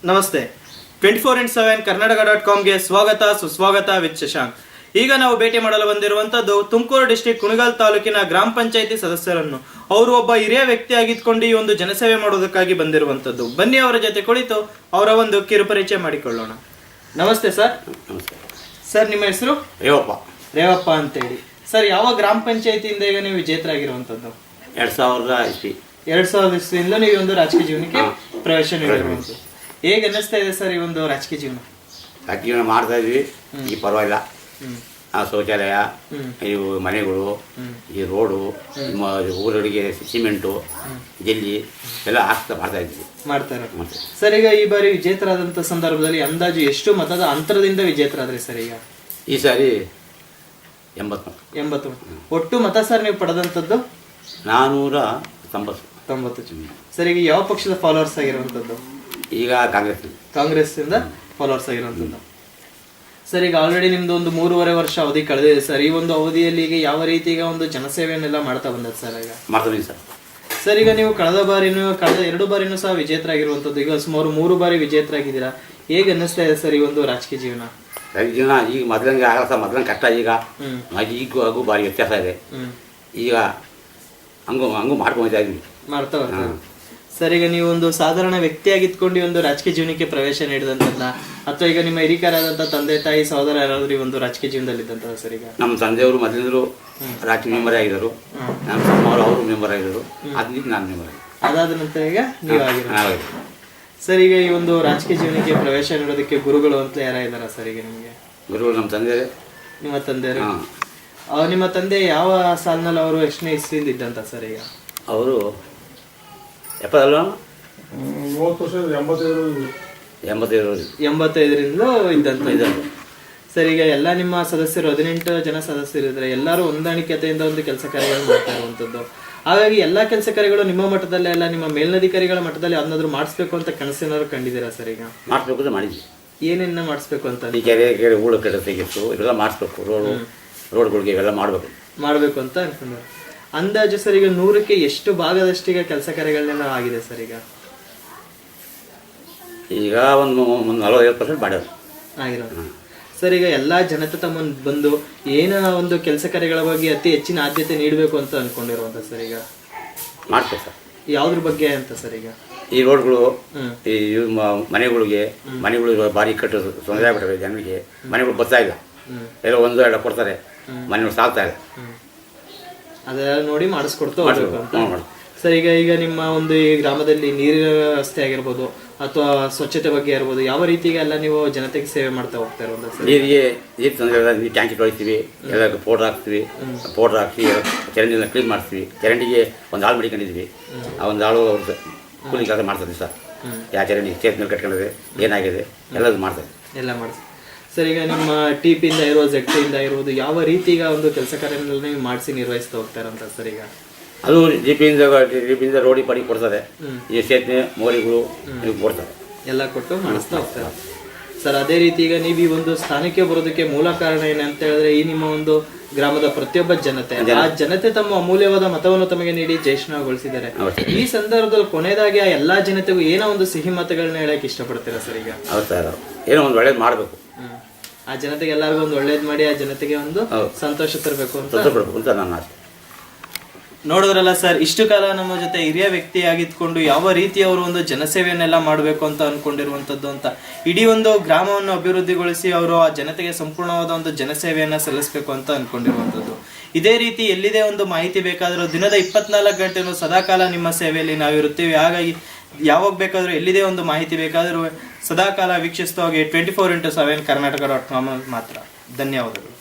ನಮಸ್ತೆ 24x7 ಕರ್ನಾಟಕ.comಗೆ ಸ್ವಾಗತ ಸುಸ್ವಾಗತ ವಿತ್ ಶಶಾಂಕ್. ಈಗ ನಾವು ಭೇಟಿ ಮಾಡಲು ಬಂದಿರುವಂತದ್ದು ತುಮಕೂರು ಡಿಸ್ಟ್ರಿಕ್ಟ್ ಕುಣಿಗಲ್ ತಾಲೂಕಿನ ಗ್ರಾಮ ಪಂಚಾಯಿತಿ ಸದಸ್ಯರನ್ನು. ಅವರು ಒಬ್ಬ ಹಿರಿಯ ವ್ಯಕ್ತಿ ಆಗಿದ್ಕೊಂಡು ಈ ಒಂದು ಜನಸೇವೆ ಮಾಡೋದಕ್ಕಾಗಿ ಬಂದಿರುವಂತದ್ದು. ಬನ್ನಿ ಅವರ ಜೊತೆ ಕುಳಿತು ಅವರ ಒಂದು ಕಿರುಪರಿಚಯ ಮಾಡಿಕೊಳ್ಳೋಣ. ನಮಸ್ತೆ ಸರ್. ಸರ್ ನಿಮ್ಮ ಹೆಸರು? ರೇವಪ್ಪ ಅಂತ ಹೇಳಿ. ಸರ್ ಯಾವ ಗ್ರಾಮ ಪಂಚಾಯಿತಿಯಿಂದ ಈಗ ನೀವು ವಿಜೇತರಾಗಿರುವಂತದ್ದು? 2000 ಇಸ್ವಿಯಿಂದ ನೀವು ಒಂದು ರಾಜಕೀಯ ಜೀವನಕ್ಕೆ ಪ್ರವೇಶ ನೀಡಿರುವಂತದ್ದು. ಹೇಗೆ ಅನ್ನಿಸ್ತಾ ಇದೆ ಸರ್ ಈ ಒಂದು ರಾಜಕೀಯ ಜೀವನ? ಜೀವನ ಮಾಡ್ತಾ ಇದ್ವಿ, ಈ ಪರವಾಗಿಲ್ಲ. ಶೌಚಾಲಯ, ಇವು ಮನೆಗಳು, ಈ ರೋಡು, ಊರೊಳಗೆ ಸಿಮೆಂಟು, ಜಲ್ಲಿ ಎಲ್ಲ ಮಾಡ್ತಾ ಇದ್ವಿ. ಮಾಡ್ತಾರೆ ಸರ್. ಈಗ ಈ ಬಾರಿ ವಿಜೇತರಾದಂತ ಸಂದರ್ಭದಲ್ಲಿ ಅಂದಾಜು ಎಷ್ಟು ಮತದ ಅಂತರದಿಂದ ವಿಜೇತರಾದ್ರಿ ಸರ್? ಈಗ ಈ ಸಾರಿ 80. ಒಟ್ಟು ಮತ ಸರ್ ನೀವು ಪಡೆದಂತದ್ದು? 490. ಸರ್ ಈಗ ಯಾವ ಪಕ್ಷದ ಫಾಲೋವರ್ಸ್ ಆಗಿರುವಂತದ್ದು? ಈಗ ಕಾಂಗ್ರೆಸ್ ಇಂದ ಫಾಲೋವರ್ಸ್ ಆಗಿರುವಂತದ್ದು. ಸರ್ ಈಗ ಆಲ್ರೆಡಿ ನಿಮ್ದು ಒಂದು 3.5 ವರ್ಷ ಅವಧಿ ಕಳೆದಿದೆ ಸರ್. ಈ ಒಂದು ಅವಧಿಯಲ್ಲಿ ಈಗ ಯಾವ ರೀತಿ ಈಗ ಒಂದು ಜನಸೇವೆಯನ್ನೆಲ್ಲ ಮಾಡ್ತಾ ಬಂದದ್ದು ಸರ್? ಈಗ ಮಾಡ್ತೀನಿ ಸರ್. ಸರ್ ಈಗ ನೀವು ಕಳೆದ 2 ಬಾರಿನೂ ಸಹ ವಿಜೇತರಾಗಿರುವಂತದ್ದು. ಈಗ ಸುಮಾರು 3 ಬಾರಿ ವಿಜೇತರಾಗಿದ್ದೀರಾ. ಹೇಗೆ ಅನ್ನಿಸ್ತಾ ಇದೆ ಸರ್ ಈ ಒಂದು ರಾಜಕೀಯ ಜೀವನ? ಈಗ ಮೊದಲಂಗೆ ಆಗಲ್ಲ ಸರ್. ಮೊದಲಂಗೆ ಕಷ್ಟ. ಈಗ ಹಾಗೂ ಭಾರಿ ವ್ಯತ್ಯಾಸ ಇದೆ. ಈಗ ಹಂಗೂ ಮಾಡ್ಕೊಂಡ್ತಾ ಇದ್ವಿ, ಮಾಡ್ತಾ ಸರ್. ಈಗ ನೀವು ಒಂದು ಸಾಧಾರಣ ವ್ಯಕ್ತಿಯಾಗಿದ್ಕೊಂಡು ಒಂದು ರಾಜಕೀಯ ಜೀವನಕ್ಕೆ ಪ್ರವೇಶ ನೀಡಿದಂತಲ್ಲ, ಅಥವಾ ಈಗ ನಿಮ್ಮ ಹಿರಿಕರಾದಂತ ತಂದೆ ತಾಯಿ ಸಹೋದರ ಯಾರಾದ್ರೂ ಈ ಒಂದು ರಾಜಕೀಯ ಜೀವನದಲ್ಲಿ ಇದ್ದಂತ ಸರ್? ಈಗ ನಮ್ಮ ತಂದೆಯವರು ಮೊದಲಿಂದರು ರಾಜಕೀಯ ಮೆಂಬರ್ ಆಗಿದ್ದರು, ನಮ್ಮ ತಮ್ಮವರು ಅವರು ಮೆಂಬರ್ ಆಗಿದ್ದರು, ಅದಕ್ಕೆ ನಾನು ಮೆಂಬರ್ ಆಗಿದ್ದೆ. ಅದಾದ ನಂತರ ಈಗ ನೀವು ಆಗಿರೋ ಸರ್. ಈಗ ಈ ಒಂದು ರಾಜಕೀಯ ಜೀವನಕ್ಕೆ ಪ್ರವೇಶ ನೀಡೋದಕ್ಕೆ ಗುರುಗಳು ಅಂತ ಯಾರಿದ್ದಾರ ಸರ್? ಈಗ ನಿಮಗೆ ಗುರುಗಳು ನಮ್ಮ ತಂದೆ. ನಿಮ್ಮ ತಂದೆಯವರು? ನಿಮ್ಮ ತಂದೆ ಯಾವ ಸಾಲಿನಲ್ಲಿ ಅವರು ಎಷ್ಟನೇ ಇಸ್ವಿಯಿಂದ ಇದ್ದಂತ ಸರ್? ಈಗ ಅವರು 75ರಿಂದ ಇದ್ದಂತ ಸರ್. ಈಗ ಎಲ್ಲ ನಿಮ್ಮ ಸದಸ್ಯರು 18 ಜನ ಸದಸ್ಯರು ಇದ್ರೆ ಎಲ್ಲರೂ ಹೊಂದಾಣಿಕೆತೆಯಿಂದ ಒಂದು ಕೆಲಸ ಕಾರ್ಯಗಳು ಮಾಡ್ತಾ ಇರುವಂತದ್ದು. ಹಾಗಾಗಿ ಎಲ್ಲಾ ಕೆಲಸ ಕಾರ್ಯಗಳು ನಿಮ್ಮ ಮಟ್ಟದಲ್ಲೇ ಅಲ್ಲ, ನಿಮ್ಮ ಮೇಲ್ನಧಿಕಾರಿಗಳ ಮಟ್ಟದಲ್ಲಿ ಅದನ್ನಾದ್ರೂ ಮಾಡಿಸ್ಬೇಕು ಅಂತ ಕನಸೇನಾದ್ರು ಕಂಡಿದ್ದೀರಾ ಸರ್? ಈಗ ಮಾಡಿಸ್ಬೇಕು ಅಂತ ಮಾಡಿದ್ವಿ. ಏನೇನ ಮಾಡಿಸ್ಬೇಕು ಅಂತ? ಈ ಕೆರೆ ಹೂಳು ಕಡೆ ತೆಗಿತ್ತು, ಇವೆಲ್ಲ ಮಾಡಿಸ್ಬೇಕು. ರೋಡ್ಗಳಿಗೆ ಇವೆಲ್ಲ ಮಾಡಬೇಕು ಅಂತ ಅನ್ಕೊಂಡ್ರೆ ಅಂದಾಜು ಸರ್ ಈಗ 100ಕ್ಕೆ ಎಷ್ಟು ಭಾಗದಷ್ಟು ಈಗ ಕೆಲಸ ಕಾರ್ಯಗಳನ್ನೆಲ್ಲ ಆಗಿದೆ ಸರ್? ಈಗ ಒಂದು 40-50% ಮಾಡ್ಯಾರ ಆಗಿರೋದು ಸರ್. ಈಗ ಎಲ್ಲಾ ಜನತೆ ತಮ್ಮ ಬಂದು ಏನ ಒಂದು ಕೆಲಸ ಕಾರ್ಯಗಳ ಬಗ್ಗೆ ಅತಿ ಹೆಚ್ಚಿನ ಆದ್ಯತೆ ನೀಡಬೇಕು ಅಂತ ಅನ್ಕೊಂಡಿರುವಂತ ಸರ್? ಈಗ ಮಾಡ್ತೇವೆ ಸರ್. ಯಾವ್ದ್ರ ಬಗ್ಗೆ ಅಂತ ಸರ್? ಈಗ ಈ ರೋಡ್ಗಳು, ಈ ಮನೆಗಳು ಭಾರಿ ಕಟ್ಟು ತೊಂದರೆ ಆಗ್ಬಿಟ್ಟವೆ ಜನರಿಗೆ. ಮನೆಗಳು ಬರ್ತಾ ಇಲ್ಲ, ಎಲ್ಲ 1-2 ಕೊಡ್ತಾರೆ, ಮನೆಗಳು ಸಾಕ್ತಾ ಇಲ್ಲ. ಅದೆಲ್ಲ ನೋಡಿ ಮಾಡಿಸ್ಕೊಡ್ತಾ ಹೋಗ್ಬೇಕು ಅಂತ ಸರ್. ಈಗ ನಿಮ್ಮ ಒಂದು ಈ ಗ್ರಾಮದಲ್ಲಿ ನೀರಿನ ವ್ಯವಸ್ಥೆ ಆಗಿರ್ಬೋದು ಅಥವಾ ಸ್ವಚ್ಛತೆ ಬಗ್ಗೆ ಇರ್ಬೋದು, ಯಾವ ರೀತಿಗೆ ಎಲ್ಲ ನೀವು ಜನತೆಗೆ ಸೇವೆ ಮಾಡ್ತಾ ಹೋಗ್ತಾ ಇರೋದು ಸರ್? ನೀರು ತೊಂದರೆ, ಟ್ಯಾಂಕಿ ತೊಳಿತೀವಿ, ಎಲ್ಲ ಪೌಡ್ರ್ ಹಾಕ್ತೀವಿ, ಚರಂಡಿನ ಕ್ಲೀನ್ ಮಾಡ್ತೀವಿ. ಚರಂಡಿಗೆ ಒಂದು ಆಳು ಮಡಿಕೊಂಡಿದ್ವಿ, ಆ ಒಂದು ಆಳು ಅವ್ರದ್ದು ಕೂಲಿ ಕೆಲಸ ಮಾಡ್ತೀವಿ ಸರ್. ಯಾವ ಚರಂಡಿ ಚೇತ್ ಮೇಲೆ ಕಟ್ಕೊಂಡಿದೆ, ಏನಾಗಿದೆ ಎಲ್ಲದು ಮಾಡ್ತಾರೆ, ಎಲ್ಲ ಮಾಡ್ತೀವಿ ಸರ್. ಈಗ ನಿಮ್ಮ ಟಿಪಿಯಿಂದ ಇರ್ಬೋದು, ZP-ಇಂದ ಇರ್ಬೋದು, ಯಾವ ರೀತಿ ಈಗ ಒಂದು ಕೆಲಸ ಕಾರ್ಯಗಳನ್ನ ನೀವು ಮಾಡಿಸಿ ನಿರ್ವಹಿಸ್ತಾ ಹೋಗ್ತಾರಂತ ಸರ್? ಈಗ ಅದು ಜಿಪಿಯಿಂದ ರೋಡಿ ಪಡಿ ಕೊಡ್ತಾರೆ, ಈ ಸೇತುವೆ ಮೋರಿಗಳು ಕೊಡ್ತಾರೆ, ಎಲ್ಲ ಕೊಟ್ಟು ಮಾಡಿಸ್ತಾ ಹೋಗ್ತಾರೆ ಸರ್. ಅದೇ ರೀತಿ ಈಗ ನೀವು ಈ ಒಂದು ಸ್ಥಾನಕ್ಕೆ ಬರೋದಕ್ಕೆ ಮೂಲ ಕಾರಣ ಏನಂತ ಹೇಳಿದ್ರೆ, ಈ ನಿಮ್ಮ ಒಂದು ಗ್ರಾಮದ ಪ್ರತಿಯೊಬ್ಬ ಜನತೆ ತಮ್ಮ ಅಮೂಲ್ಯವಾದ ಮತವನ್ನು ತಮಗೆ ನೀಡಿ ಜಯಶೀಲಗೊಳಿಸಿದ್ದಾರೆ. ಈ ಸಂದರ್ಭದಲ್ಲಿ ಕೊನೆಯದಾಗಿ ಆ ಎಲ್ಲಾ ಜನತೆಗೂ ಏನೋ ಒಂದು ಸಿಹಿ ಮತಗಳನ್ನ ಹೇಳಕ್ ಇಷ್ಟಪಡ್ತೀರಾ ಸರ್? ಈಗ ಏನೋ ಒಂದು ಒಳ್ಳೇದು ಮಾಡಬೇಕು, ಆ ಜನತೆಗೆ ಎಲ್ಲರಿಗೂ ಒಂದು ಒಳ್ಳೇದು ಮಾಡಿ ಆ ಜನತೆಗೆ ಒಂದು ಸಂತೋಷ ತರಬೇಕು ಅಂತ ನನ್ನ ಆಸೆ. ನೋಡಿದ್ರಲ್ಲ ಸರ್, ಇಷ್ಟು ಕಾಲ ನಮ್ಮ ಜೊತೆ ಹಿರಿಯ ವ್ಯಕ್ತಿ ಆಗಿದ್ಕೊಂಡು ಯಾವ ರೀತಿ ಅವರು ಒಂದು ಜನಸೇವೆಯನ್ನೆಲ್ಲ ಮಾಡಬೇಕು ಅಂತ ಅನ್ಕೊಂಡಿರುವಂತದ್ದು ಅಂತ, ಇಡೀ ಒಂದು ಗ್ರಾಮವನ್ನು ಅಭಿವೃದ್ಧಿಗೊಳಿಸಿ ಅವರು ಆ ಜನತೆಗೆ ಸಂಪೂರ್ಣವಾದ ಒಂದು ಜನಸೇವೆಯನ್ನ ಸಲ್ಲಿಸಬೇಕು ಅಂತ ಅನ್ಕೊಂಡಿರುವಂತದ್ದು. ಇದೇ ರೀತಿ ಎಲ್ಲಿದೆ ಒಂದು ಮಾಹಿತಿ ಬೇಕಾದರೂ ದಿನದ 24 ಗಂಟೆನೂ ಸದಾಕಾಲ ನಿಮ್ಮ ಸೇವೆಯಲ್ಲಿ ನಾವಿರುತ್ತೀವಿ. ಹಾಗಾಗಿ ಯಾವಾಗ ಬೇಕಾದರೂ ಎಲ್ಲಿದೆ ಒಂದು ಮಾಹಿತಿ ಬೇಕಾದರೂ ಸದಾಕಾಲ ವೀಕ್ಷಿಸ್ತಾ ಹೋಗಿ 24x7 ಕರ್ನಾಟಕ.com ಮಾತ್ರ. ಧನ್ಯವಾದಗಳು.